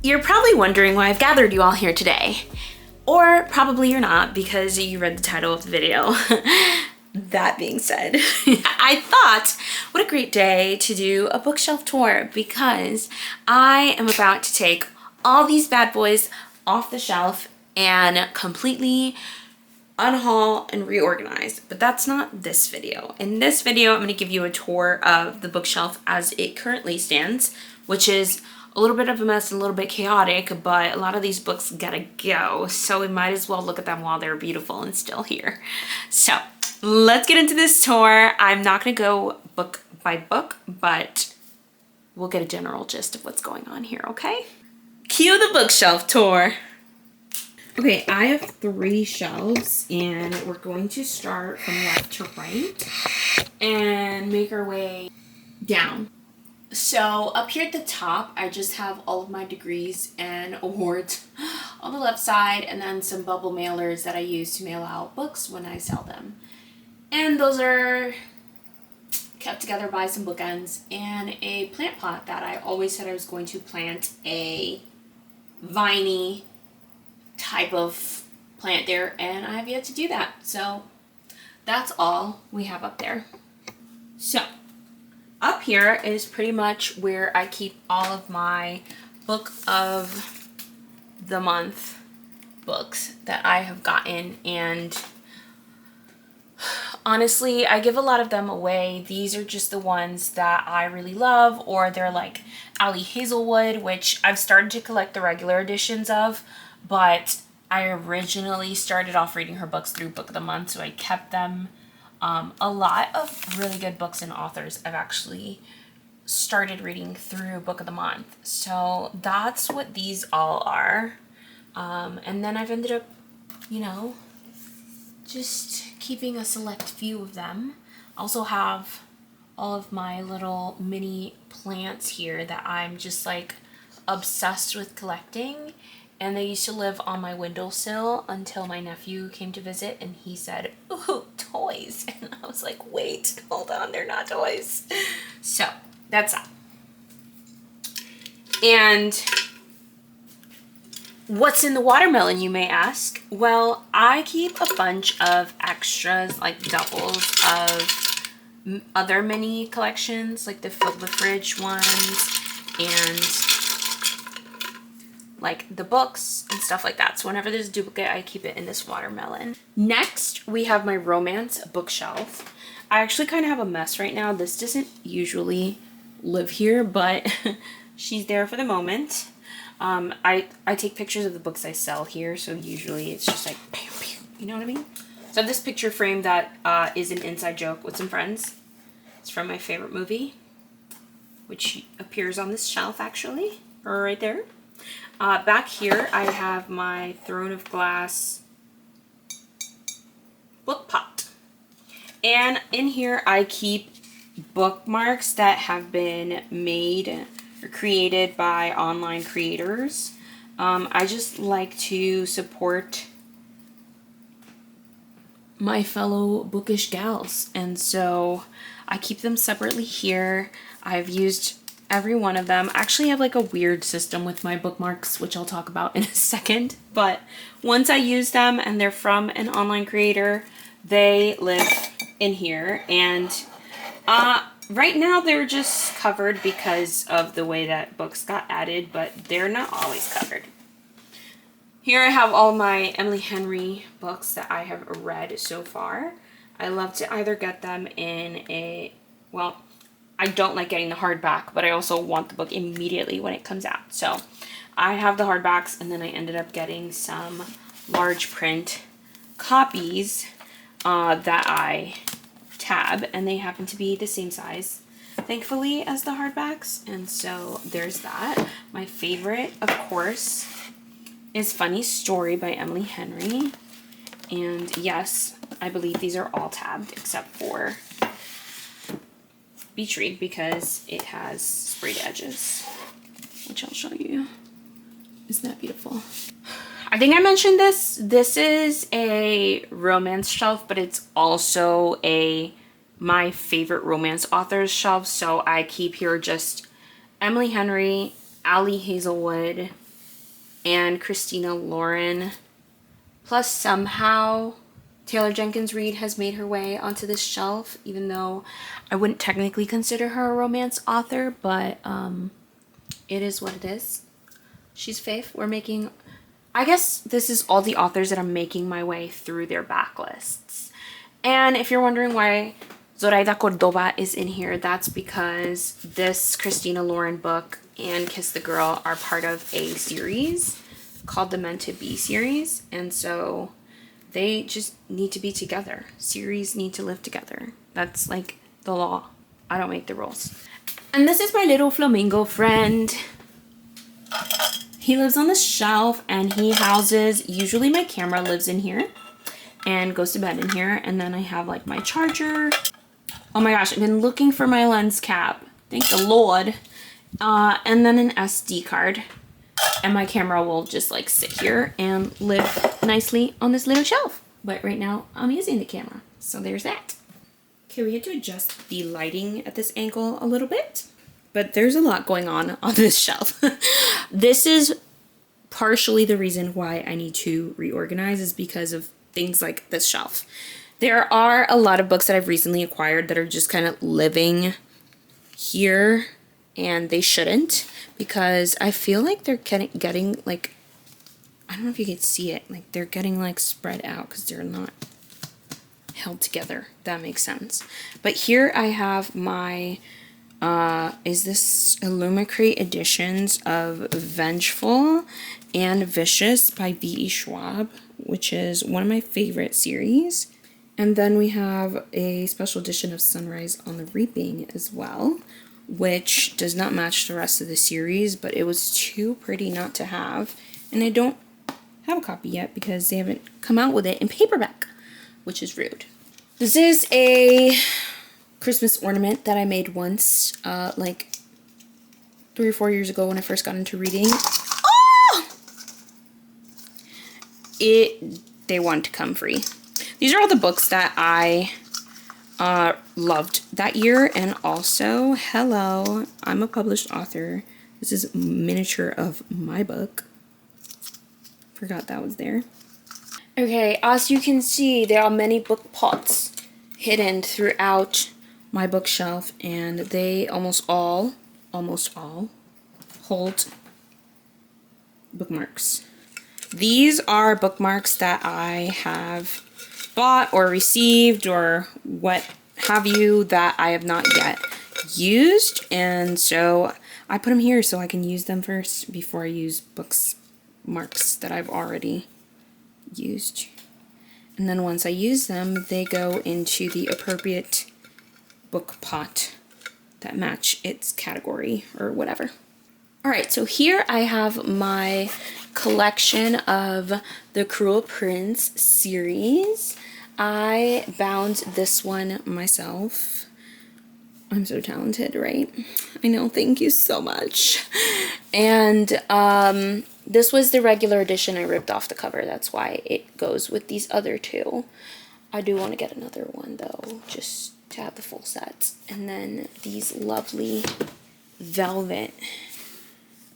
You're probably wondering why I've gathered you all here today. Or probably you're not because you read the title of the video. That being said, I thought what a great day to do a bookshelf tour because I am about to take all these bad boys off the shelf and completely unhaul and reorganize. But that's not this video. In this video, I'm going to give you a tour of the bookshelf as it currently stands, which is a little bit of a mess, a little bit chaotic, but a lot of these books gotta go, so we might as well look at them while they're beautiful and still here. So let's get into this tour. I'm not gonna go book by book, but we'll get a general gist of what's going on here, okay? Cue the bookshelf tour. Okay, I have 3 shelves and we're going to start from left to right and make our way down. So up here at the top, I just have all of my degrees and awards on the left side, and then some bubble mailers that I use to mail out books when I sell them. And those are kept together by some bookends and a plant pot that I always said I was going to plant a viney type of plant there, and I have yet to do that. So that's all we have up there. So up here is pretty much where I keep all of my book of the month books that I have gotten, and honestly, I give a lot of them away. These are just the ones that I really love, or they're like Ali Hazelwood, which I've started to collect the regular editions of, but I originally started off reading her books through Book of the Month, so I kept them. A lot of really good books and authors I've actually started reading through Book of the Month. So that's what these all are. And then I've ended up, you know, just keeping a select few of them. I also have all of my little mini plants here that I'm just like obsessed with collecting. And they used to live on my windowsill until my nephew came to visit and he said, "Ooh, toys." And I was like, wait, hold on, they're not toys. So that's that. And what's in the watermelon, you may ask? Well, I keep a bunch of extras, like doubles of other mini collections, like the Fill the Fridge ones and like the books and stuff like that. So whenever there's a duplicate, I keep it in this watermelon. Next, we have my romance bookshelf. I actually kind of have a mess right now. This doesn't usually live here, but she's there for the moment. I take pictures of the books I sell here, so usually it's just like, pew, pew, you know what I mean? So I have this picture frame that is an inside joke with some friends. It's from my favorite movie, which appears on this shelf actually, or right there. Back here, I have my Throne of Glass book pot. And in here, I keep bookmarks that have been made or created by online creators. I just like to support my fellow bookish gals. And so I keep them separately here. I've used every one of them. Actually, I have like a weird system with my bookmarks, which I'll talk about in a second. But once I use them and they're from an online creator, they live in here. And right now they're just covered because of the way that books got added, but they're not always covered. Here I have all my Emily Henry books that I have read so far. I love to either get them in a, well, I don't like getting the hardback, but I also want the book immediately when it comes out. So I have the hardbacks, and then I ended up getting some large print copies that I tab, and they happen to be the same size, thankfully, as the hardbacks. And so there's that. My favorite, of course, is Funny Story by Emily Henry. And yes, I believe these are all tabbed except for Beach Read because it has sprayed edges, which I'll show you. Isn't that beautiful? I think I mentioned this. This is a romance shelf, but it's also my favorite romance authors shelf. So I keep here just Emily Henry, Ali Hazelwood, and Christina Lauren. Plus somehow Taylor Jenkins Reid has made her way onto this shelf, even though I wouldn't technically consider her a romance author, but it is what it is. She's fave. We're making, I guess this is all the authors that I'm making my way through their backlists. And if you're wondering why Zoraida Cordova is in here, that's because this Christina Lauren book and Kiss the Girl are part of a series called the Meant to Be series, and so they just need to be together. Series need to live together. That's like the law. I don't make the rules. And this is my little flamingo friend. He lives on the shelf and he houses, usually my camera lives in here and goes to bed in here, and then I have like my charger. Oh my gosh, I've been looking for my lens cap. Thank the Lord. And then an SD card. And my camera will just like sit here and live nicely on this little shelf. But right now I'm using the camera. So there's that. Okay, we had to adjust the lighting at this angle a little bit. But there's a lot going on this shelf. This is partially the reason why I need to reorganize, is because of things like this shelf. There are a lot of books that I've recently acquired that are just kind of living here, and they shouldn't, because I feel like they're getting like, I don't know if you can see it, like they're getting like spread out because they're not held together. That makes sense. But here I have my is this Illumicrate editions of Vengeful and Vicious by V.E. Schwab, which is one of my favorite series. And then we have a special edition of Sunrise on the Reaping as well, which does not match the rest of the series, but it was too pretty not to have. And I don't have a copy yet because they haven't come out with it in paperback, which is rude. This is a Christmas ornament that I made once, like 3 or 4 years ago when I first got into reading. Oh! They wanted to come free. These are all the books that I loved that year, and also, hello, I'm a published author. This is a miniature of my book. Forgot that was there. Okay, as you can see, there are many book pots hidden throughout my bookshelf, and they almost all hold bookmarks. These are bookmarks that I have bought or received or what have you that I have not yet used, and so I put them here so I can use them first before I use bookmarks that I've already used. And then once I use them, they go into the appropriate book pot that match its category or whatever. Alright, so here I have my collection of the Cruel Prince series. I bound this one myself. I'm so talented, right? I know, thank you so much. And this was the regular edition. I ripped off the cover. That's why it goes with these other two. I do want to get another one though, just to have the full set. And then these lovely velvet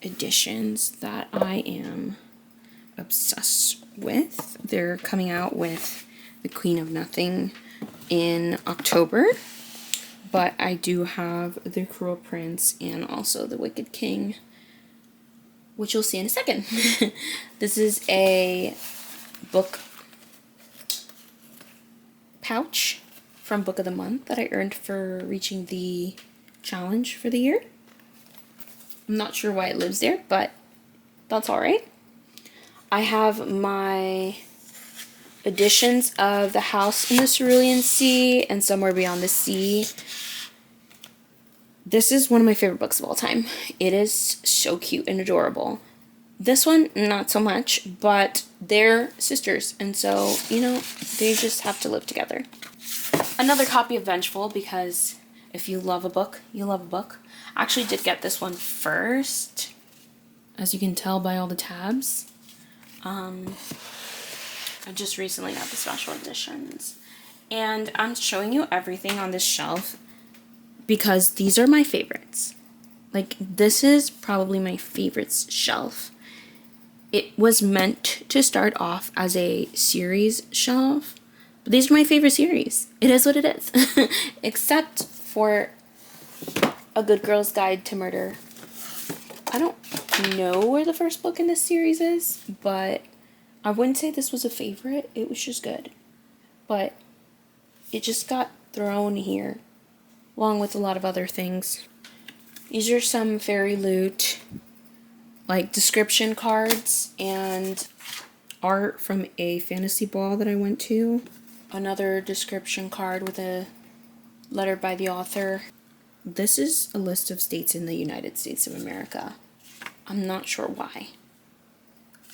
editions that I am obsessed with. They're coming out with The Queen of Nothing in October, but I do have The Cruel Prince and also The Wicked King, which you'll see in a second. This is a book pouch from Book of the Month that I earned for reaching the challenge for the year. I'm not sure why it lives there, but that's alright. I have my editions of The House in the Cerulean Sea and Somewhere Beyond the Sea. This is one of my favorite books of all time. It is so cute and adorable. This one, not so much, but they're sisters, and so, you know, they just have to live together. Another copy of Vengeful, because if you love a book, you love a book. I actually did get this one first, as you can tell by all the tabs. I just recently got the special editions, and I'm showing you everything on this shelf because these are my favorites. Like, this is probably my favorites shelf. It was meant to start off as a series shelf, but these are my favorite series. It is what it is. Except for A Good Girl's Guide to Murder. I don't know where the first book in this series is, but I wouldn't say this was a favorite. It was just good. But it just got thrown here, along with a lot of other things. These are some fairy loot, like description cards and art from a fantasy ball that I went to. Another description card with a letter by the author. This is a list of states in the United States of America. I'm not sure why.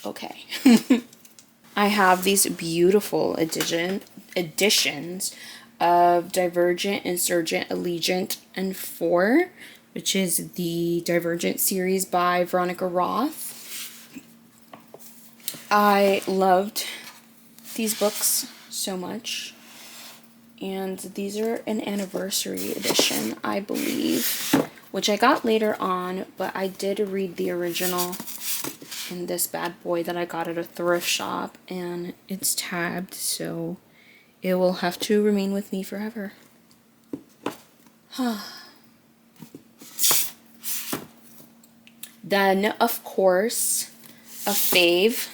Okay. I have these beautiful editions of Divergent, Insurgent, Allegiant, and 4, which is the Divergent series by Veronica Roth. I loved these books so much. And these are an anniversary edition, I believe, which I got later on, but I did read the original in this bad boy that I got at a thrift shop, and it's tabbed, so it will have to remain with me forever. Then, of course, a fave,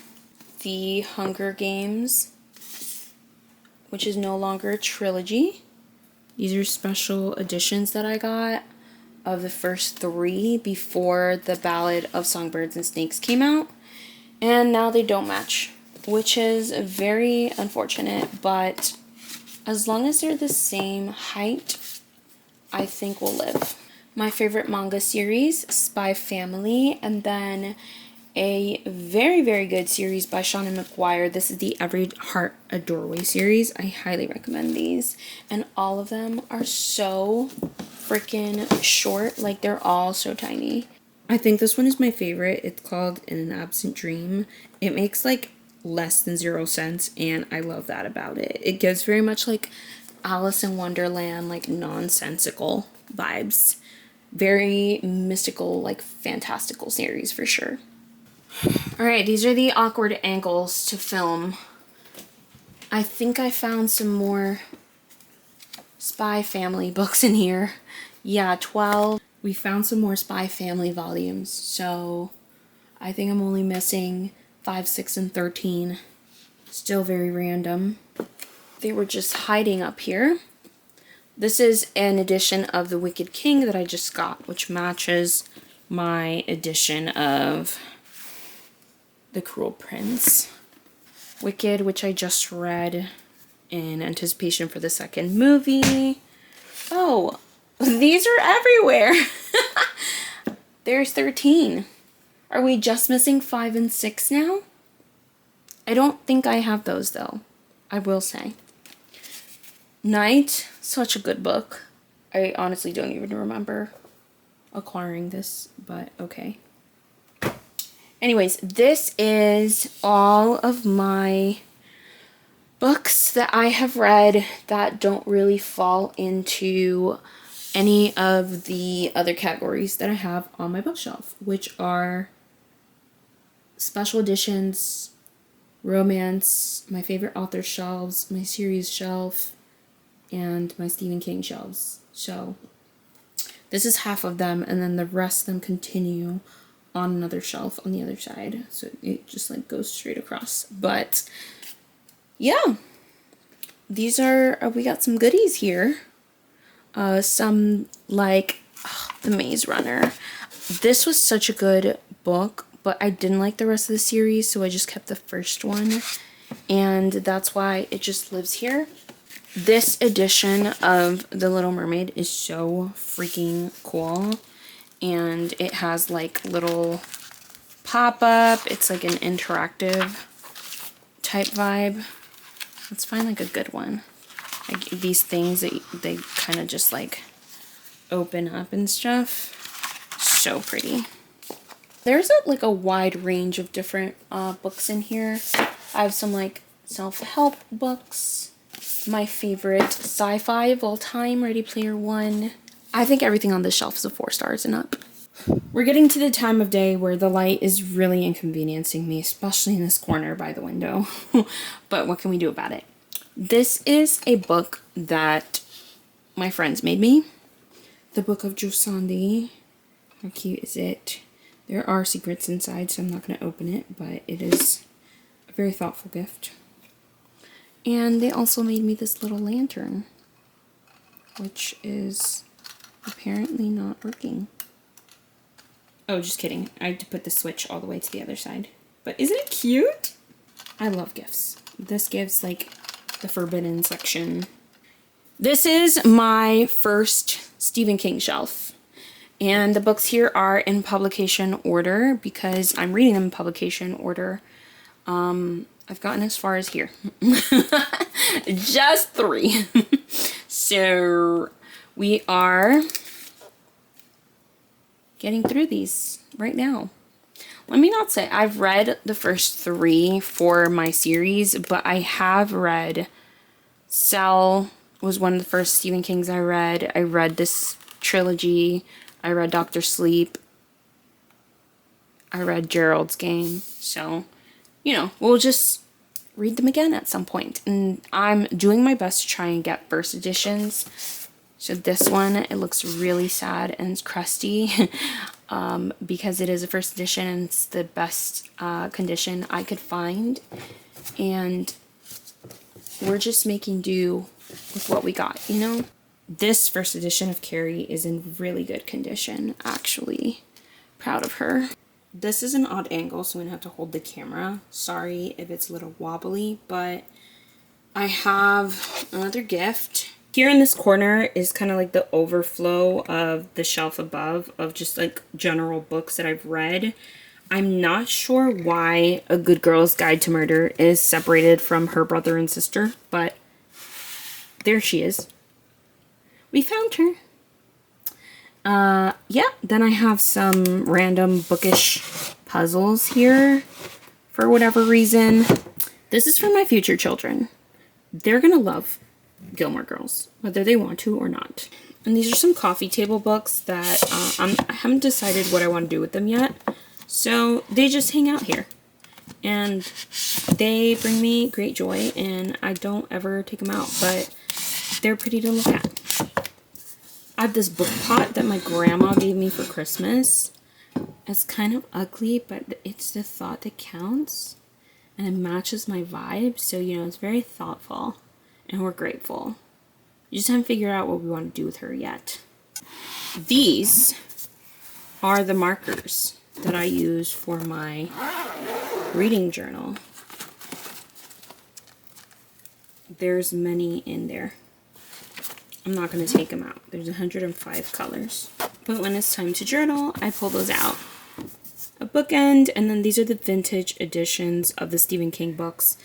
The Hunger Games, which is no longer a trilogy. These are special editions that I got of the first 3 before the Ballad of Songbirds and Snakes came out. And now they don't match, which is very unfortunate, but as long as they're the same height, I think we'll live. My favorite manga series, Spy Family, and then a very, very good series by Shauna McGuire. This is the Every Heart a Doorway series. I highly recommend these. And all of them are so freaking short. Like, they're all so tiny. I think this one is my favorite. It's called In an Absent Dream. It makes, like, less than 0 cents, and I love that about it. It gives very much, like, Alice in Wonderland, like, nonsensical vibes. Very mystical, like, fantastical series for sure. Alright, these are the awkward angles to film. I think I found some more Spy Family books in here. Yeah, 12. We found some more Spy Family volumes, so I think I'm only missing 5, 6, and 13. Still very random. They were just hiding up here. This is an edition of The Wicked King that I just got, which matches my edition of The Cruel Prince. Wicked, which I just read in anticipation for the second movie. Oh, these are everywhere. There's 13. Are we just missing 5 and 6 now? I don't think I have those though, I will say. Night, such a good book. I honestly don't even remember acquiring this, but okay. Anyways, this is all of my books that I have read that don't really fall into any of the other categories that I have on my bookshelf, which are special editions, romance, my favorite author shelves, my series shelf, and my Stephen King shelves. So this is half of them, and then the rest of them continue on another shelf on the other side, so it just like goes straight across. But yeah, these are we got some goodies here. Some like The Maze Runner. This was such a good book, but I didn't like the rest of the series, so I just kept the first one, and that's why it just lives here. This edition of The Little Mermaid is so freaking cool. And it has like little pop-up. It's like an interactive type vibe. Let's find like a good one. Like these things that they kind of just like open up and stuff. So pretty. There's like a wide range of different books in here. I have some like self-help books. My favorite sci-fi of all time, Ready Player One. I think everything on this shelf is a 4 stars and up. We're getting to the time of day where the light is really inconveniencing me, especially in this corner by the window. But what can we do about it? This is a book that my friends made me. The Book of Josandi. How cute is it? There are secrets inside, so I'm not going to open it, but it is a very thoughtful gift. And they also made me this little lantern, which is apparently not working. Oh, just kidding. I had to put the switch all the way to the other side. But isn't it cute? I love gifts. This gives like the forbidden section. This is my first Stephen King shelf. And the books here are in publication order because I'm reading them in publication order. I've gotten as far as here. Just 3. So we are getting through these right now. Let me not say I've read the first 3 for my series, but I have read Cell was one of the first Stephen Kings I read. I read this trilogy. I read Dr. Sleep. I read Gerald's Game. So, you know, we'll just read them again at some point. And I'm doing my best to try and get first editions. So this one, it looks really sad and it's crusty because it is a first edition and it's the best condition I could find. And we're just making do with what we got, you know? This first edition of Carrie is in really good condition, actually. Proud of her. This is an odd angle, so I'm gonna have to hold the camera. Sorry if it's a little wobbly, but I have another gift. Here in this corner is kind of like the overflow of the shelf above of just like general books that I've read. I'm not sure why A Good Girl's Guide to Murder is separated from her brother and sister, but there she is. We found her. Yeah, then I have some random bookish puzzles here for whatever reason. This is for my future children. They're gonna love Gilmore Girls, whether they want to or not. And these are some coffee table books that I haven't decided what I want to do with them yet. So they just hang out here. And they bring me great joy, and I don't ever take them out, but they're pretty to look at. I have this book pot that my grandma gave me for Christmas. It's kind of ugly, but it's the thought that counts. And it matches my vibe, so, you know, it's very thoughtful. And we're grateful. We just haven't figured out what we want to do with her yet. These are the markers that I use for my reading journal. There's many in there. I'm not going to take them out. There's 105 colors. But when it's time to journal, I pull those out. A bookend, and then these are the vintage editions of the Stephen King books.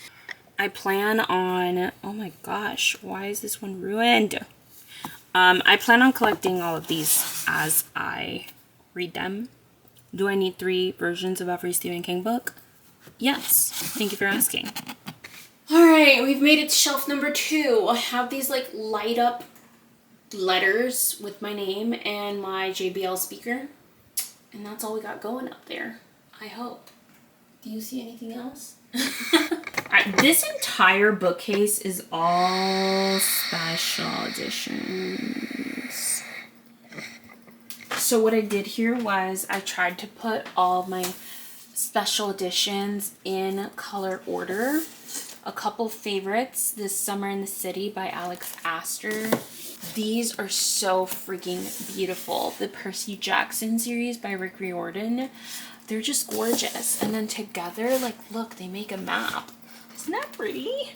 I plan on, oh my gosh, why is this one ruined? I plan on collecting all of these as I read them. Do I need 3 versions of every Stephen King book? Yes. Thank you for asking. All right, we've made it to shelf number 2. I have these like light up letters with my name and my JBL speaker. And that's all we got going up there, I hope. Do you see anything else? This entire bookcase is all special editions. So what I did here was I tried to put all of my special editions in color order. A couple favorites, This Summer in the City by Alex Astor. These are so freaking beautiful. The Percy Jackson series by Rick Riordan. They're just gorgeous. And then together, like, look, they make a map. Isn't that pretty?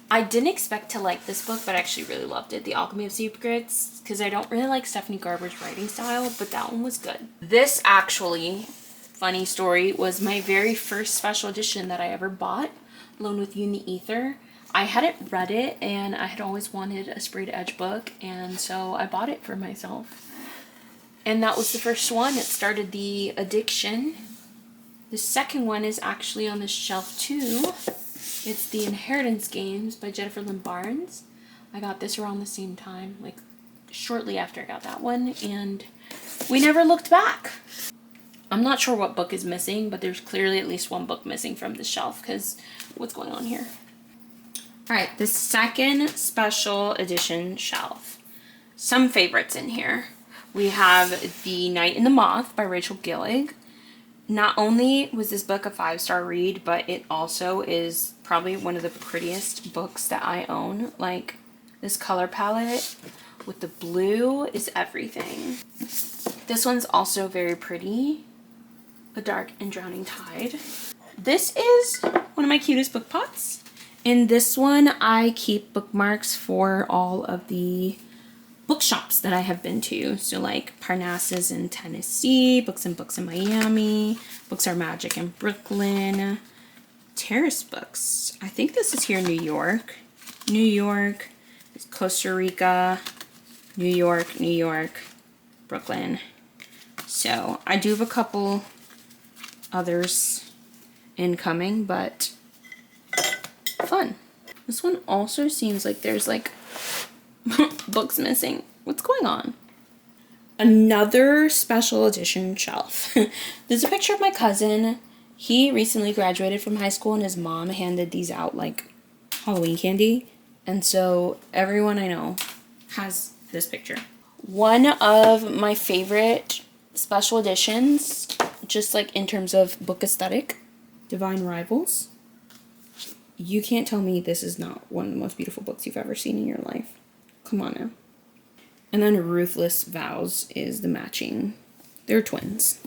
I didn't expect to like this book, but I actually really loved it. The Alchemy of Secrets, because I don't really like Stephanie Garber's writing style, but that one was good. This actually, funny story, was my very first special edition that I ever bought, Alone with You in the Ether. I hadn't read it, and I had always wanted a sprayed edge book, and so I bought it for myself. And that was the first one. It started the addiction. The second one is actually on this shelf too. It's The Inheritance Games by Jennifer Lynn Barnes. I got this around the same time, like shortly after I got that one, and we never looked back. I'm not sure what book is missing, but there's clearly at least one book missing from this shelf because what's going on here? All right, the second special edition shelf. Some favorites in here. We have The Night and the Moth by Rachel Gillig. Not only was this book a 5-star read, but it also is probably one of the prettiest books that I own. Like, this color palette with the blue is everything. This one's also very pretty. A Dark and Drowning Tide. This is one of my cutest book pots. In this one, I keep bookmarks for all of the bookshops that I have been to. So like Parnassus in Tennessee, Books and Books in Miami, Books Are Magic in Brooklyn, Terrace Books. I think this is here in New York. New York, Costa Rica, New York, New York, Brooklyn. So I do have a couple others incoming, but fun. This one also seems like there's like books missing. What's going on? Another special edition shelf. There's a picture of my cousin. He recently graduated from high school and his mom handed these out like Halloween candy. And so everyone I know has this picture. One of my favorite special editions, just like in terms of book aesthetic, Divine Rivals. You can't tell me this is not one of the most beautiful books you've ever seen in your life. Come on now. And then Ruthless Vows is the matching. They're twins.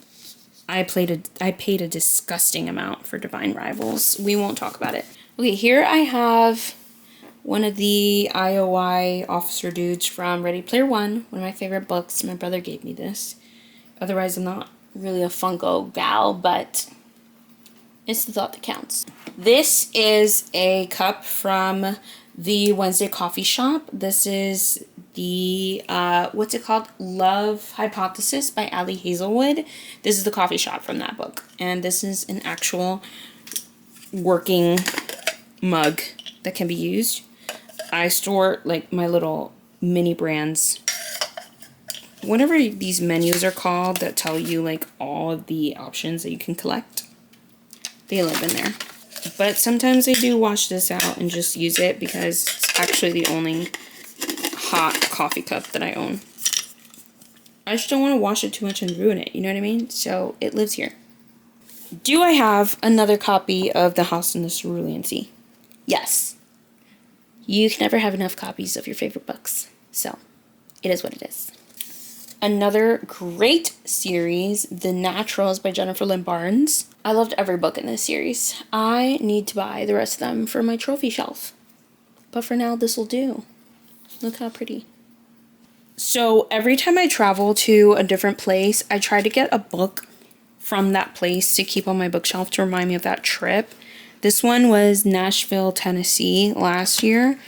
I paid a disgusting amount for Divine Rivals. We won't talk about it. Okay, here I have one of the IOI officer dudes from Ready Player One, one of my favorite books. My brother gave me this. Otherwise, I'm not really a Funko gal, but it's the thought that counts. This is a cup from the Wednesday Coffee Shop. This is the, what's it called? Love Hypothesis by Ali Hazelwood. This is the coffee shop from that book. And this is an actual working mug that can be used. I store like my little mini brands. Whatever these menus are called that tell you like all of the options that you can collect, they live in there. But sometimes I do wash this out and just use it because it's actually the only hot coffee cup that I own. I just don't want to wash it too much and ruin it, you know what I mean? So it lives here. Do I have another copy of The House in the Cerulean Sea? Yes. You can never have enough copies of your favorite books. So it is what it is. Another great series, The Naturals by Jennifer Lynn Barnes. I loved every book in this series. I need to buy the rest of them for my trophy shelf. But for now, this will do. Look how pretty. So every time I travel to a different place, I try to get a book from that place to keep on my bookshelf to remind me of that trip. This one was Nashville, Tennessee last year.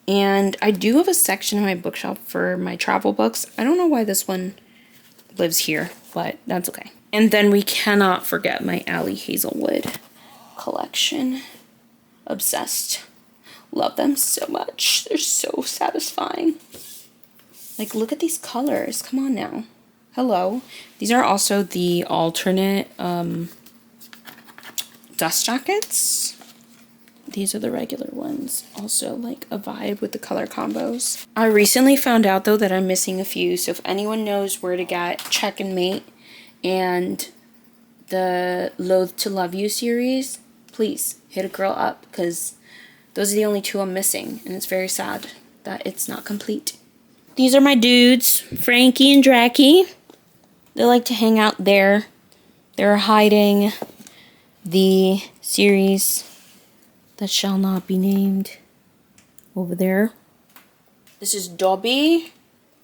And I do have a section in my bookshelf for my travel books. I don't know why this one lives here, but that's okay. And then we cannot forget my Ali Hazelwood collection. Obsessed. Love them so much. They're so satisfying. Like, look at these colors. Come on now. Hello. These are also the alternate dust jackets. These are the regular ones. Also, like, a vibe with the color combos. I recently found out, though, that I'm missing a few. So if anyone knows where to get Check and Mate and the Loathe to Love You series, please hit a girl up. Because those are the only two I'm missing. And it's very sad that it's not complete. These are my dudes, Frankie and Dracky. They like to hang out there. They're hiding the series that shall not be named over there. This is Dobby.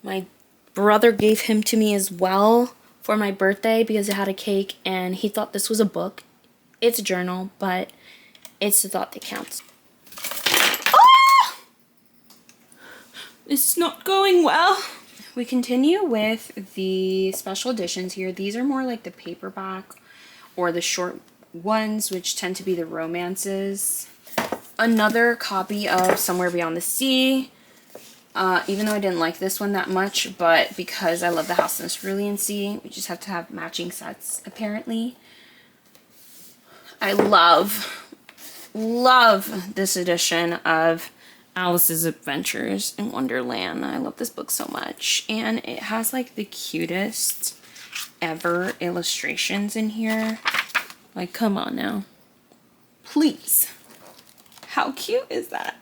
My brother gave him to me as well for my birthday because it had a cake and he thought this was a book. It's a journal, but it's the thought that counts. Ah! It's not going well. We continue with the special editions here. These are more like the paperback or the short ones, which tend to be the romances. Another copy of Somewhere Beyond the Sea. even though I didn't like this one that much, but because I love the House in the Cerulean Sea, we just have to have matching sets, apparently. I love this edition of Alice's Adventures in Wonderland. I love this book so much. And it has like the cutest ever illustrations in here. Like, come on now. Please. How cute is that?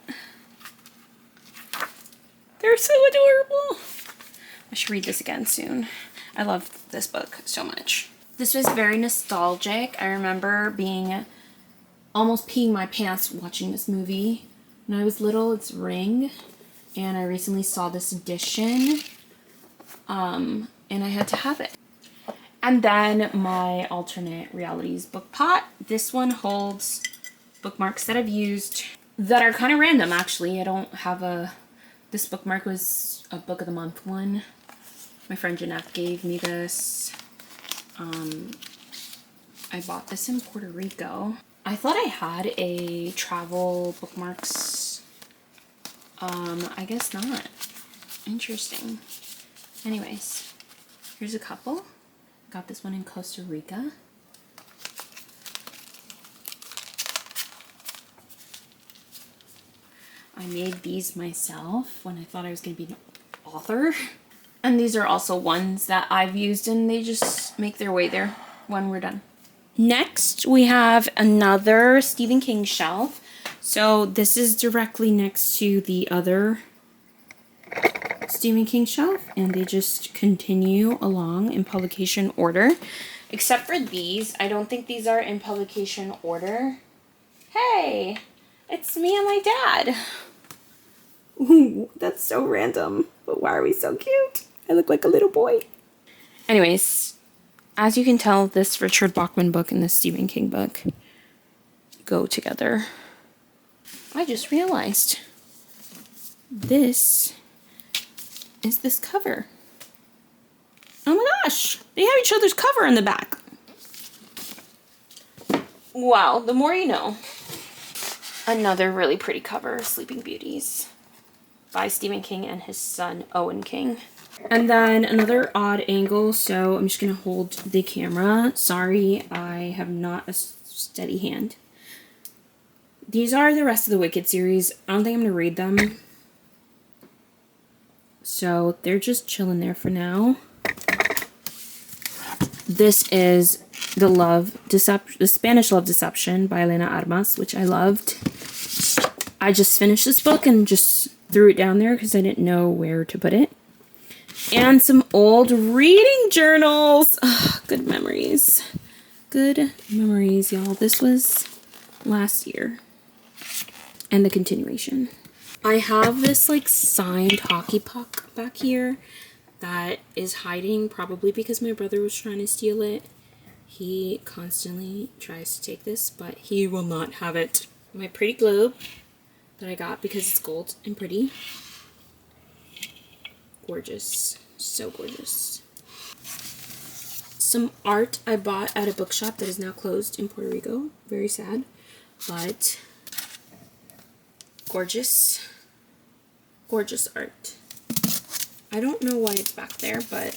They're so adorable. I should read this again soon. I love this book so much. This was very nostalgic. I remember being almost peeing my pants watching this movie. When I was little, it's Ring. And I recently saw this edition. And I had to have it. And then my alternate realities book pot. This one holds bookmarks that I've used that are kind of random, actually. I don't have a... This bookmark was a book of the month one. My friend Jeanette gave me this. I bought this in Puerto Rico. I thought I had a travel bookmarks. I guess not. Interesting. Anyways, here's a couple. Got this one in Costa Rica. I made these myself when I thought I was going to be an author. And these are also ones that I've used, and they just make their way there when we're done. Next, we have another Stephen King shelf. So this is directly next to the other Stephen King shelf, and they just continue along in publication order. Except for these, I don't think these are in publication order. Hey, it's me and my dad. Ooh, that's so random, but why are we so cute? I look like a little boy. Anyways, as you can tell, this Richard Bachman book and this Stephen King book go together. I just realized this is this cover. Oh my gosh, they have each other's cover in the back. Wow, the more you know. Another really pretty cover, Sleeping Beauties, by Stephen King and his son, Owen King. And then another odd angle, so I'm just going to hold the camera. Sorry, I have not a steady hand. These are the rest of the Wicked series. I don't think I'm going to read them. So they're just chilling there for now. This is the Spanish Love Deception by Elena Armas, which I loved. I just finished this book and just threw it down there because I didn't know where to put it. And some old reading journals. Ugh, good memories. Good memories, y'all. This was last year. And the continuation. I have this like signed hockey puck back here that is hiding, probably because my brother was trying to steal it. He constantly tries to take this, but he will not have it. My pretty globe that I got because it's gold and pretty. Gorgeous. So gorgeous. Some art I bought at a bookshop that is now closed in Puerto Rico. Very sad, but gorgeous. Gorgeous art. I don't know why it's back there, but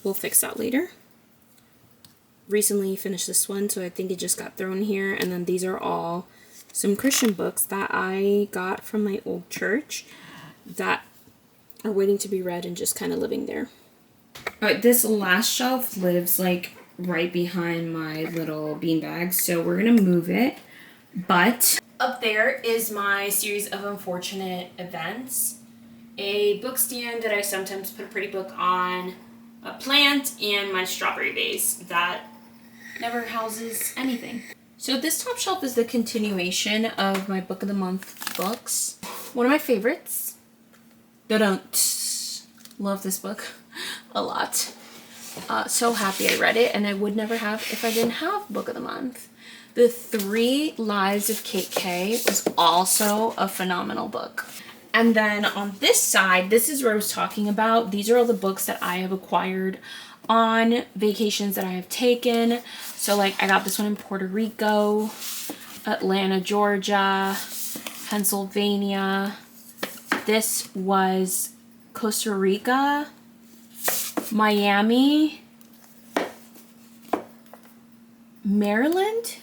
we'll fix that later. Recently finished this one, so I think it just got thrown here. And then these are all some Christian books that I got from my old church that are waiting to be read and just kind of living there. Alright, this last shelf lives like right behind my little beanbag, so we're gonna move it. But up there is my series of unfortunate events. A book stand that I sometimes put a pretty book on, a plant, and my strawberry vase that never houses anything. So this top shelf is the continuation of my Book of the Month books. One of my favorites. Love this book a lot. So happy I read it, and I would never have if I didn't have Book of the Month. The 3 Lives of Kate Kay was also a phenomenal book. And then on this side, this is where I was talking about. These are all the books that I have acquired on vacations that I have taken. So like I got this one in Puerto Rico, Atlanta, Georgia, Pennsylvania, this was Costa Rica, Miami, Maryland,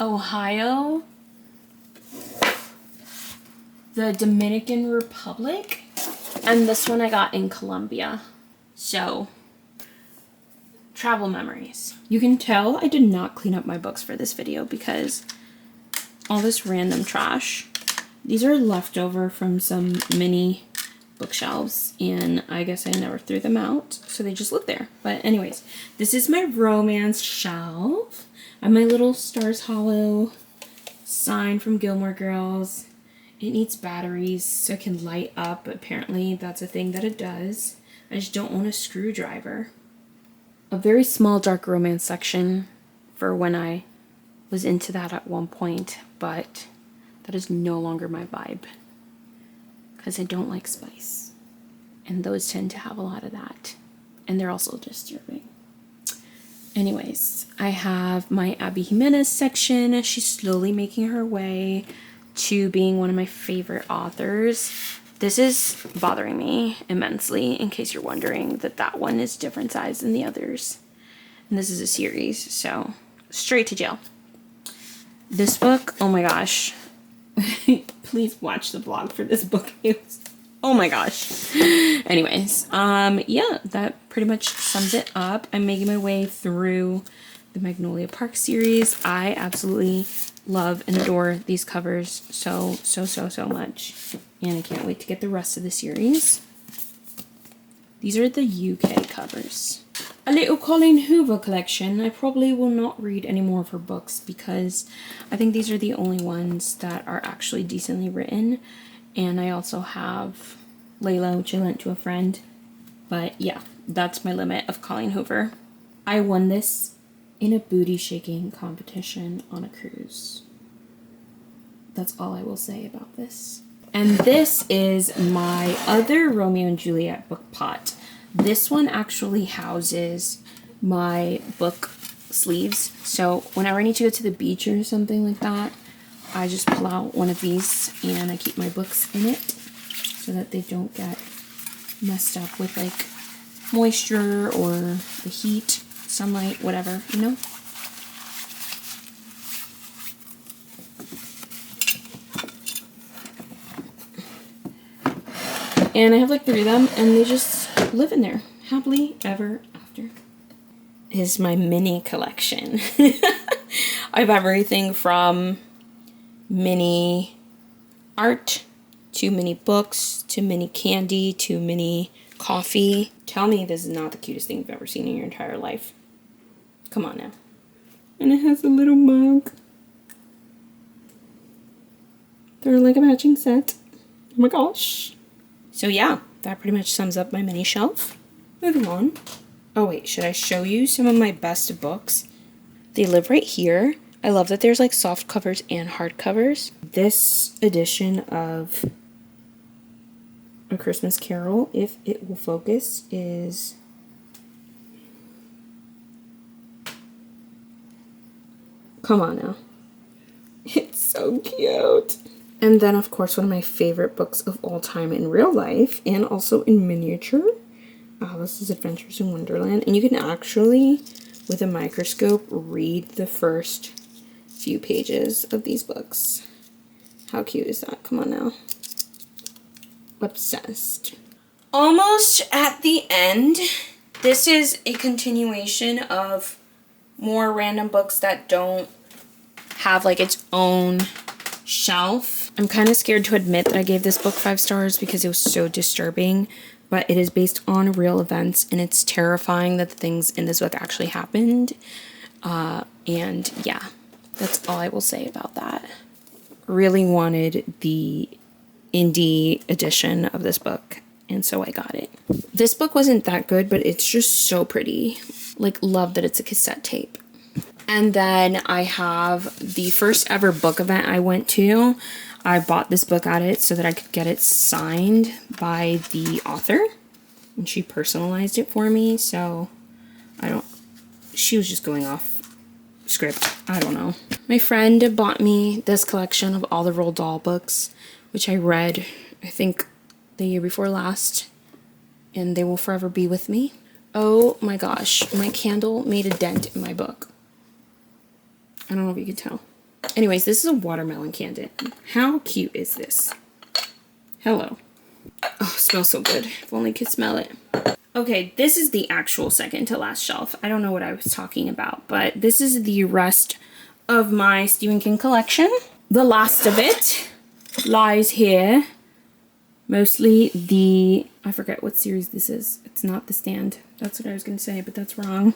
Ohio, the Dominican Republic, and this one I got in Colombia. So, travel memories. You can tell I did not clean up my books for this video because all this random trash. These are leftover from some mini bookshelves, and I guess I never threw them out, so they just live there. But anyways, this is my romance shelf. I have my little Stars Hollow sign from Gilmore Girls. It needs batteries so it can light up. Apparently that's a thing that it does. I just don't own a screwdriver. A very small dark romance section for when I was into that at one point, but that is no longer my vibe because I don't like spice, and those tend to have a lot of that, and they're also disturbing. Anyways, I have my Abby Jimenez section. She's slowly making her way to being one of my favorite authors. This is bothering me immensely, in case you're wondering, that one is different size than the others. And this is a series, so straight to jail. This book, oh my gosh. Please watch the blog for this book. Oh my gosh. Anyways, yeah, that pretty much sums it up. I'm making my way through the Magnolia Park series. I absolutely love and adore these covers so much. And I can't wait to get the rest of the series. These are the UK covers. A little Colleen Hoover collection. I probably will not read any more of her books because I think these are the only ones that are actually decently written. And I also have Layla, which I lent to a friend. But yeah, that's my limit of Colleen Hoover. I won this in a booty shaking competition on a cruise. That's all I will say about this. And this is my other Romeo and Juliet book pot. This one actually houses my book sleeves. So whenever I need to go to the beach or something like that, I just pull out one of these and I keep my books in it so that they don't get messed up with like moisture or the heat, sunlight, whatever, you know? And I have like 3 of them, and they just live in there happily ever after. Is my mini collection. I have everything from mini art to mini books to mini candy to mini coffee. Tell me this is not the cutest thing you've ever seen in your entire life. Come on now. And it has a little mug. They're like a matching set. Oh my gosh. So yeah, that pretty much sums up my mini shelf. Moving on. Oh wait, should I show you some of my best books? They live right here. I love that there's like soft covers and hard covers. This edition of A Christmas Carol, if it will focus, is come on now. It's so cute. And then, of course, one of my favorite books of all time in real life and also in miniature. This is Adventures in Wonderland. And you can actually, with a microscope, read the first few pages of these books. How cute is that? Come on now. Obsessed. Almost at the end. This is a continuation of more random books that don't have like its own shelf. I'm kind of scared to admit that I gave this book 5 stars because it was so disturbing, but it is based on real events and it's terrifying that the things in this book actually happened. And yeah, that's all I will say about that. Really wanted the indie edition of this book, and so I got it. This book wasn't that good, but it's just so pretty. Like, love that it's a cassette tape. And then I have the first ever book event I went to. I bought this book at it so that I could get it signed by the author. And she personalized it for me, so she was just going off script. I don't know. My friend bought me this collection of all the Roald Dahl books which I read, I think, the year before last, and they will forever be with me. Oh my gosh, my candle made a dent in my book. I don't know if you can tell. Anyways, this is a watermelon candle. How cute is this? Hello. Oh, it smells so good. If only I could smell it. Okay, this is the actual second to last shelf. I don't know what I was talking about, but this is the rest of my Stephen King collection. The last of it lies here. Mostly the, I forget what series this is. It's not The Stand. That's what I was going to say, but that's wrong.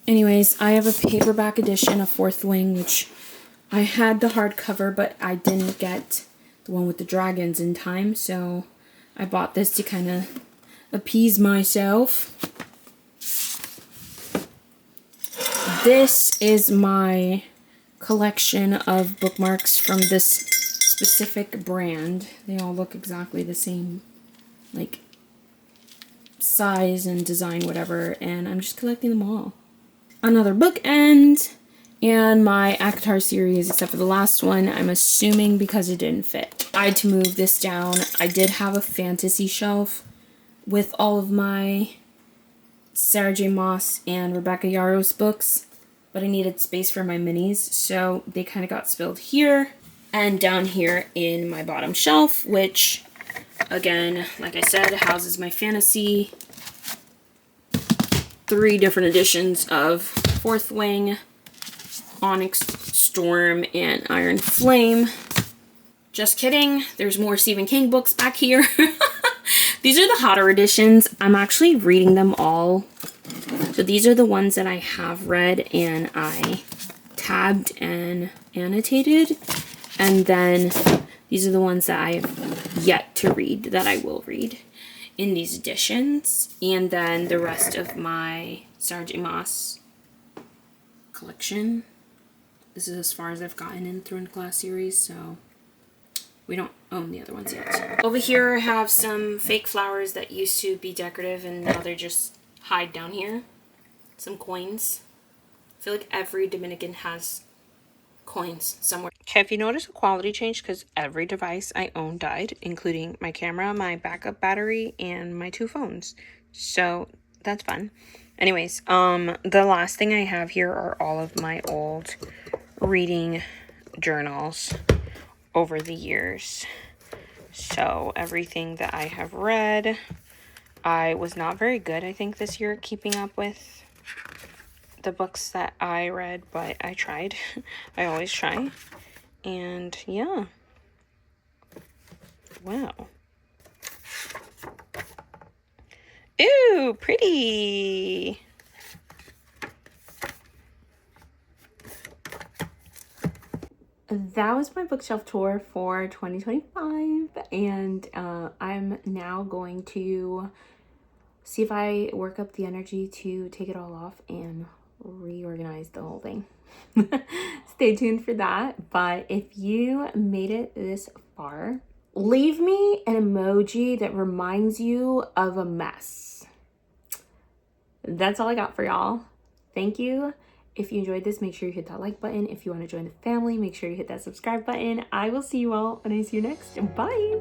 Anyways, I have a paperback edition of Fourth Wing, which I had the hardcover, but I didn't get the one with the dragons in time, so I bought this to kind of appease myself. This is my collection of bookmarks from this specific brand. They all look exactly the same, like size and design, whatever, and I'm just collecting them all. Another bookend. And my ACOTAR series, except for the last one, I'm assuming because it didn't fit. I had to move this down. I did have a fantasy shelf with all of my Sarah J. Maas and Rebecca Yarros books, but I needed space for my minis, so they kind of got spilled here and down here in my bottom shelf, which, again, like I said, houses my fantasy. 3 different editions of Fourth Wing, Onyx Storm, and Iron Flame. Just kidding. There's more Stephen King books back here. These are the hotter editions. I'm actually reading them all. So these are the ones that I have read and I tabbed and annotated. And then these are the ones that I have yet to read, that I will read in these editions. And then the rest of my Sarah J. Maas collection. This is as far as I've gotten in Throne Glass series, so we don't own the other ones yet. Over here I have some fake flowers that used to be decorative and now they're just hide down here. Some coins. I feel like every Dominican has coins somewhere. Okay, if you notice a quality change, because every device I own died, including my camera, my backup battery, and my 2 phones. So that's fun. Anyways, the last thing I have here are all of my old reading journals over the years. So everything that I have read, I was not very good, I think, this year keeping up with the books that I read, but I tried. I always try. And yeah. Wow. Ooh, pretty. That was my bookshelf tour for 2025, and I'm now going to see if I work up the energy to take it all off and reorganize the whole thing. Stay tuned for that. But if you made it this far, leave me an emoji that reminds you of a mess. That's all I got for y'all. Thank you. If you enjoyed this, make sure you hit that like button. If you want to join the family, make sure you hit that subscribe button. I will see you all when I see you next. Bye.